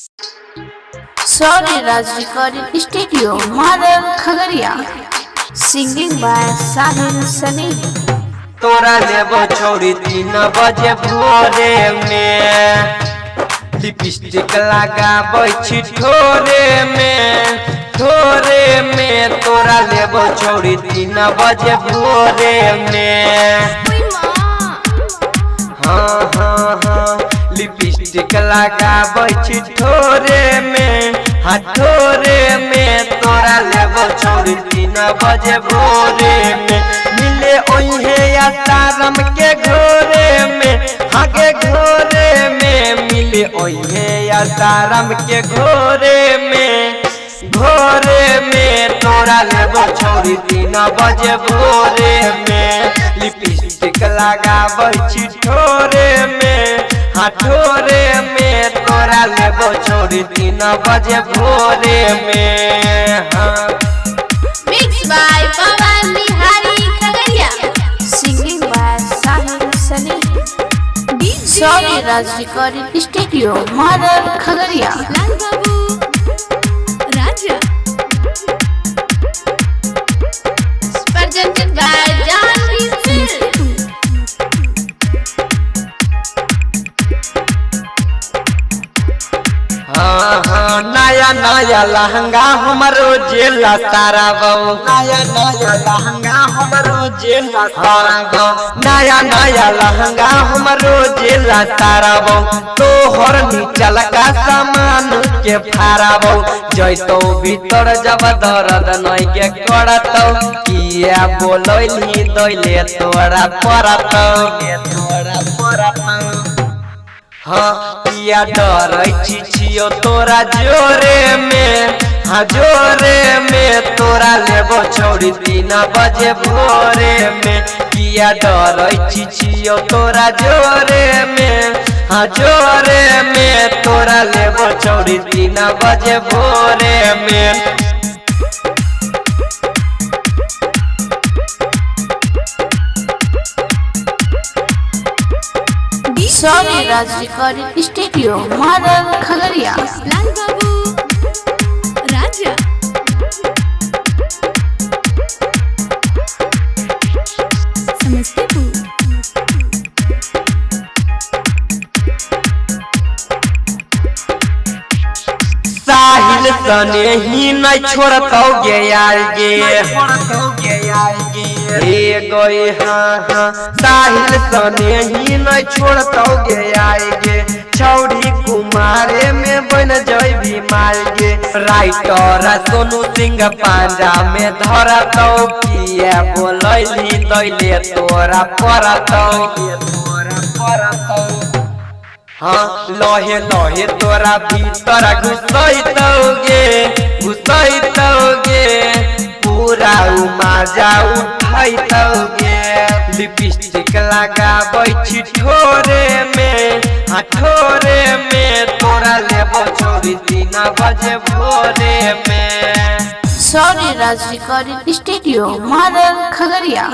Sorry Raj Recording Studio, Mother Khagaria. Singing by Sahil Sani. तोरा लेबो छोड़ी 3 बजे भोरे में, लिपस्टिक लगाबै छी ठोरे में तोरा लेबो छोड़ी 3 बजे भोरे में। हाँ लिपस्टिक लगाबै छी ठोरे में, ठोरे में तोरा लेबो छोड़ी 3 बजे भोरे में। मिले ओहे तारम के घोरे में, आगे घोरे में मिले ओहे तारम के घोरे में तोरा लेबो छोड़ी 3 बजे भोरे में। लिपस्टिक लगाबै छी ठोरे में, ठोरे में तोरा लेबो छोड़ी 3 बजे भोरे में। Mixed by Pawan Bihari Khagaria. Singing by Sahil Sani. Sorry Raj Recording Studio, Mother Khagaria. लाल बाबू राजा Presented by Janvi Film. नया लहंगा हमरो जेला तारा बहू, नया लहंगा हमरो जेला तारा बहू, नया लहंगा हमरो जेला तारा बहू। तोहर नीचल का सामान के फारा बहू, जैतो भीतर जब दर्द नहीं के करतौ, किया बोलैली दैले तोरा परतौ। हाँ किया डरै छियो तोरा जोरे में, जोरे में तोरा लेबो छोड़ी 3 बजे भोरे में। किया डरै छियो तोरा जोरे में, जोरे में तोरा लेबो छोड़ी 3 बजे भोरे में। Sorry Raj Recording Studio, Mother Khagaria. लाल बाबू राजा समस्तीपुर साहिल सने ही नहीं छोड़तौ गे यार गे हाँ साहिल सने ही नहीं छोड़तौ गे यार गे। छौड़ी कुमारे में बन जैबी मार गे, राइटर सोनू सिंह पांजा में धरतौ, किया बोलैली दैले तोरा परतौ। हाँ लहे लहे तोरा भीतर घुसैतौगे पूरा मजा उठैतौगे। लिपस्टिक लगाबै छी ठोरे में, ठोरे में तोरा लेबो छोड़ी 3 बजे भोरे में। Sorry Raj Recording Studio, Mother Khagaria.